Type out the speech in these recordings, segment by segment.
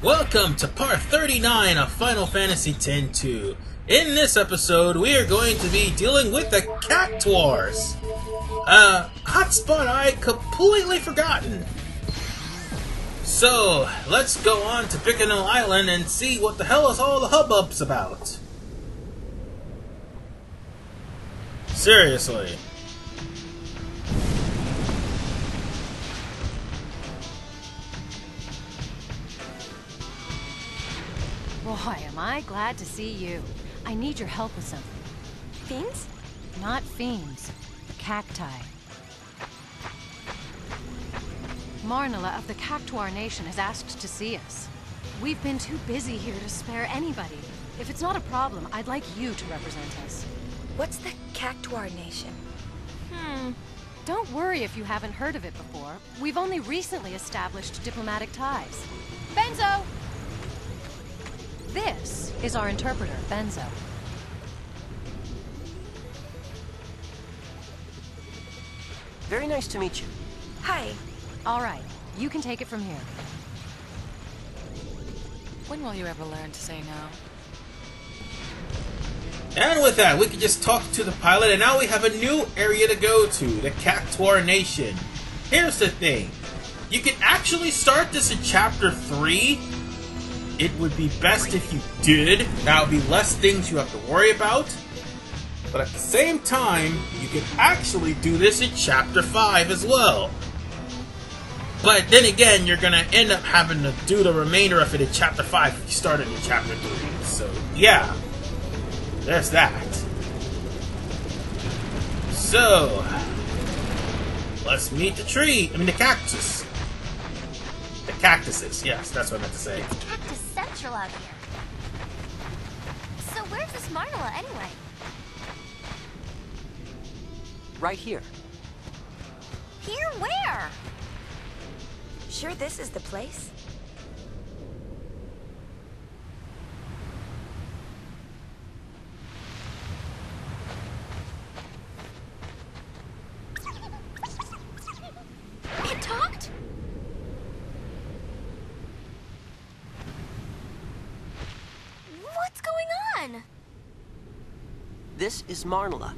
Welcome to part 39 of Final Fantasy X-2. In this episode, we are going to be dealing with the Cactuars. Hotspot I completely forgotten. So, let's go on to Piccano Island and see what the hell is all the hubbub's about. Seriously. Boy, am I glad to see you. I need your help with something. Fiends? Not fiends. Cacti. Marnala of the Cactuar Nation has asked to see us. We've been too busy here to spare anybody. If it's not a problem, I'd like you to represent us. What's the Cactuar Nation? Don't worry if you haven't heard of it before. We've only recently established diplomatic ties. Benzo! This is our interpreter, Benzo. Very nice to meet you. Hi. All right, you can take it from here. When will you ever learn to say no? And with that, we can just talk to the pilot, and now we have a new area to go to, the Cactuar Nation. Here's the thing. You can actually start this in Chapter 3. It would be best if you did. That would be less things you have to worry about. But at the same time, you can actually do this in Chapter 5 as well. But then again, you're going to end up having to do the remainder of it in Chapter 5 if you started in Chapter 3. So, yeah. There's that. So, let's meet the tree. I mean, the cactus. The cactuses. Yes, that's what I meant to say. It's Cactus Central out here. So where's this Marnala anyway? Right here. Here where? Sure this is the place? It talked? What's going on? This is Marnala.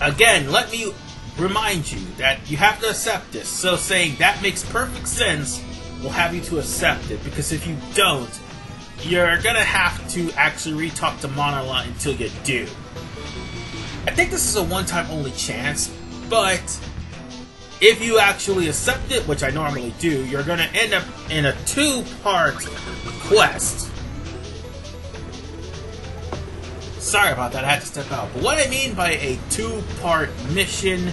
Again, let me remind you that you have to accept this. So saying that makes perfect sense will have you to accept it, because if you don't, you're gonna have to actually re-talk to Marnala until you do. I think this is a one-time only chance, but if you actually accept it, which I normally do, you're gonna end up in a two-part quest. Sorry about that, I had to step out. But what I mean by a two-part mission,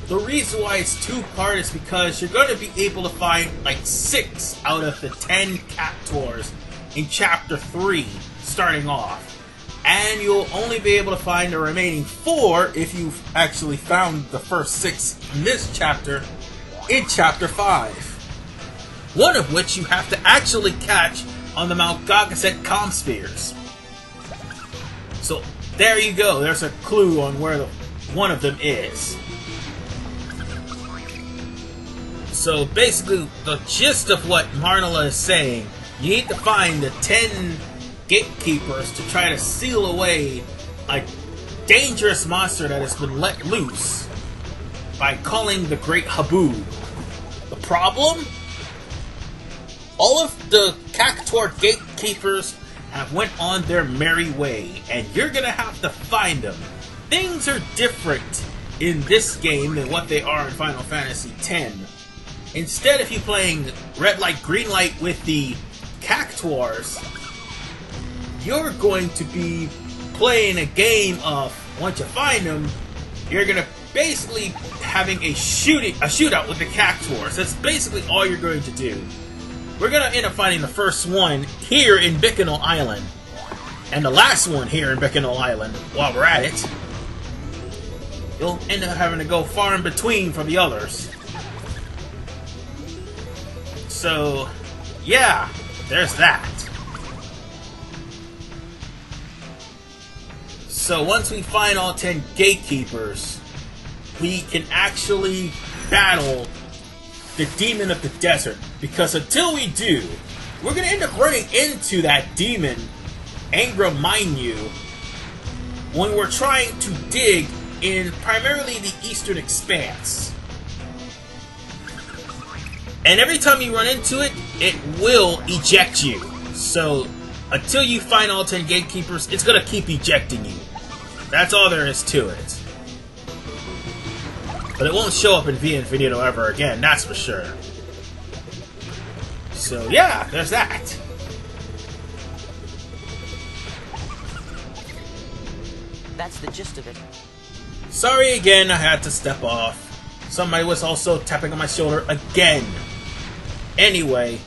the reason why it's two-part is because you're going to be able to find like 6 out of the 10 Cactuars in Chapter 3, starting off. And you'll only be able to find the remaining 4 if you've actually found the first 6 in this chapter in Chapter 5. One of which you have to actually catch on the Mount Gagaset comm spheres. So, there you go. There's a clue on where one of them is. So basically, the gist of what Marnala is saying, you need to find the 10 gatekeepers to try to seal away like dangerous monster that has been let loose by calling the Great Haboob. The problem? All of the Cactuar gatekeepers have went on their merry way, and you're gonna have to find them. Things are different in this game than what they are in Final Fantasy X. Instead of you playing red light, green light with the Cactuars, you're going to be playing a game of, once you find them, you're gonna basically having a shootout with the Cactuars. That's basically all you're going to do. We're gonna end up finding the first one here in Bikanal Island, and the last one here in Bikanal Island while we're at it. You'll end up having to go far in between from the others. So, yeah, there's that. So once we find all 10 gatekeepers, we can actually battle the demon of the desert. Because until we do, we're going to end up running into that demon, Angra Mainyu, when we're trying to dig in primarily the Eastern Expanse. And every time you run into it, it will eject you. So until you find all 10 gatekeepers, it's going to keep ejecting you. That's all there is to it. But it won't show up in Via Infinito ever again, that's for sure. So yeah, there's that. That's the gist of it. Sorry again, I had to step off. Somebody was also tapping on my shoulder again. Anyway,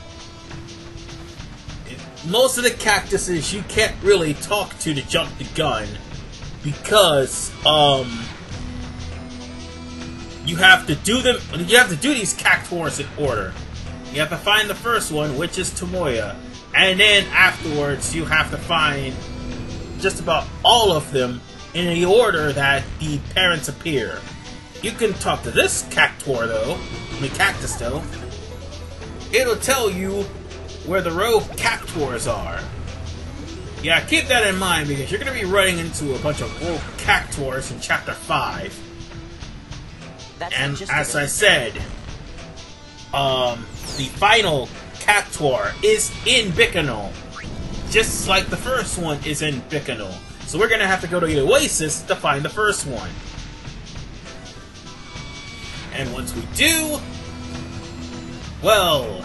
most of the cactuses you can't really talk to jump the gun, because you have to do them. You have to do these Cactuars in order. You have to find the first one, which is Tomoya, and then afterwards you have to find just about all of them in the order that the parents appear. You can talk to this Cactuar though, Cactus though. It'll tell you where the rogue Cactuars are. Yeah, keep that in mind because you're going to be running into a bunch of rogue Cactuars in Chapter 5. And as I said, the final Cactuar is in Bikanal, just like the first one is in Bikanal. So we're going to have to go to the Oasis to find the first one. And once we do, well,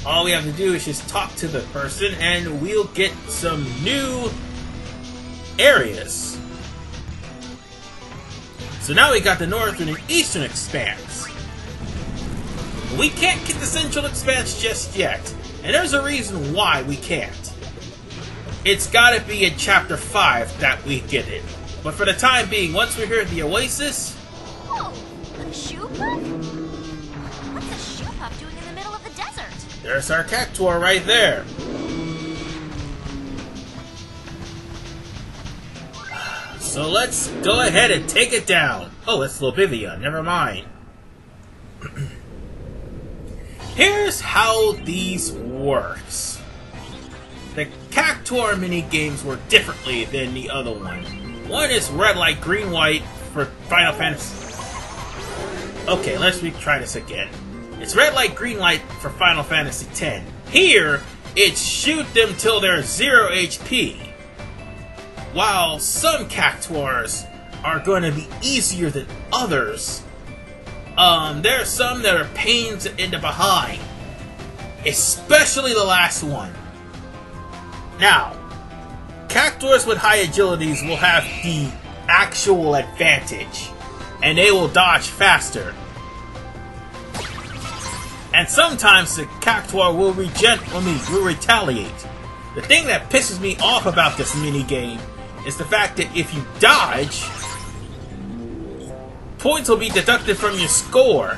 all we have to do is just talk to the person and we'll get some new areas. So now we got the Northern and Eastern Expanse. We can't get the Central Expanse just yet, and there's a reason why we can't. It's gotta be in Chapter 5 that we get it. But for the time being, once we're here at the Oasis... Whoa! A shoe pup? What's a shoe pup doing in the middle of the desert? There's our Cactuar right there. So let's go ahead and take it down. Oh, it's Lobivia. Never mind. Here's how these works. The Cactuar mini-games work differently than the other one. One is red light, green white for Final Fantasy... Okay, let's try this again. It's red light, green light for Final Fantasy X. Here, it's shoot them till they're 0 HP. While some Cactuars are going to be easier than others, there are some that are pains in the behind. Especially the last one. Now, Cactuars with high agilities will have the actual advantage, and they will dodge faster. And sometimes the Cactuar will retaliate. The thing that pisses me off about this minigame is the fact that if you dodge, points will be deducted from your score.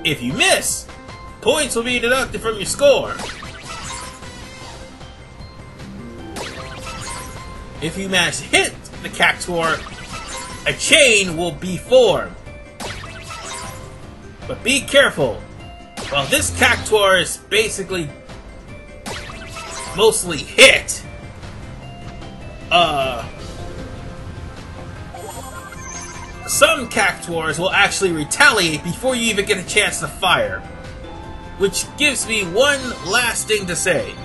If you miss, points will be deducted from your score. If you manage to hit the Cactuar, a chain will be formed. But be careful. Well, this Cactuar is basically mostly hit, some Cactuars will actually retaliate before you even get a chance to fire. Which gives me one last thing to say.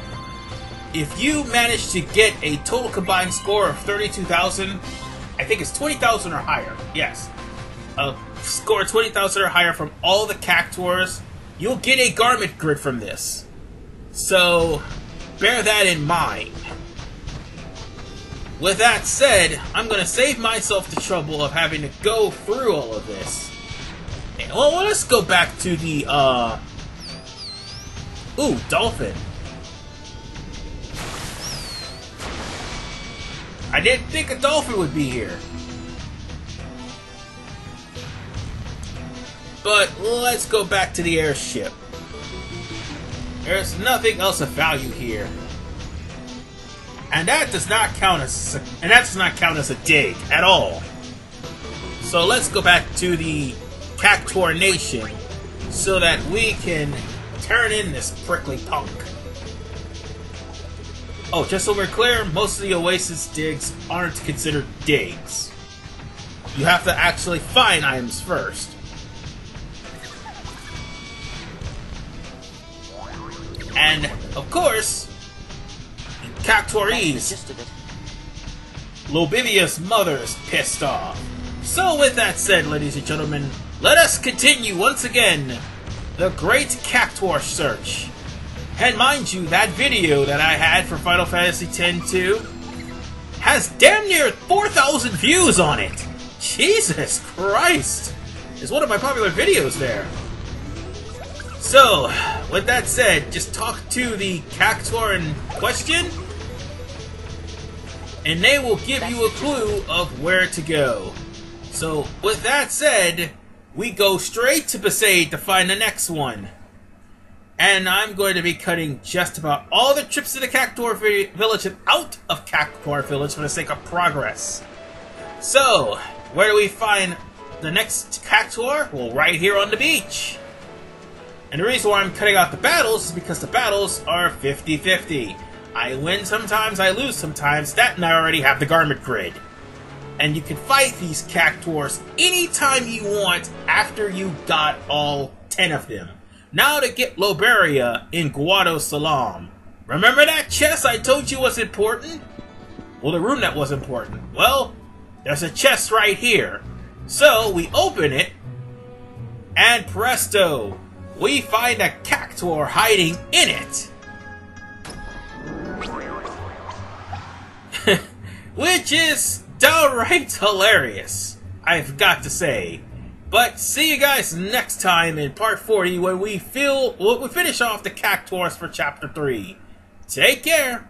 If you manage to get a total combined score of 32,000, I think it's 20,000 or higher, yes. Score 20,000 or higher from all the Cactuars, you'll get a garment grid from this. So, bear that in mind. With that said, I'm going to save myself the trouble of having to go through all of this. Well, let's go back to the, ooh, dolphin. I didn't think a dolphin would be here. But let's go back to the airship. There's nothing else of value here. And that does not count as a dig at all. So let's go back to the Cactuar Nation so that we can turn in this prickly punk. Oh, just so we're clear, most of the Oasis digs aren't considered digs. You have to actually find items first. And, of course, Cactuars, Lobivia's mother is pissed off. So with that said, ladies and gentlemen, let us continue once again the great Cactuar search. And mind you, that video that I had for Final Fantasy X-2 has damn near 4,000 views on it! Jesus Christ! It's one of my popular videos there. So, with that said, just talk to the Cactuar in question, and they will give you a clue of where to go. So, with that said, we go straight to Crusade to find the next one. And I'm going to be cutting just about all the trips to the Cactuar village and out of Cactuar village for the sake of progress. So, where do we find the next Cactuar? Well, right here on the beach. And the reason why I'm cutting out the battles is because the battles are 50-50. I win sometimes, I lose sometimes. That and I already have the garment grid. And you can fight these Cactuars anytime you want after you got all 10 of them. Now to get Loberia in Guado Salam. Remember that chest I told you was important? Well, the room that was important. Well, there's a chest right here. So, we open it, and presto, we find a Cactuar hiding in it. Which is downright hilarious, I've got to say. But see you guys next time in part 40 when we finish off the Cactuars for chapter 3. Take care!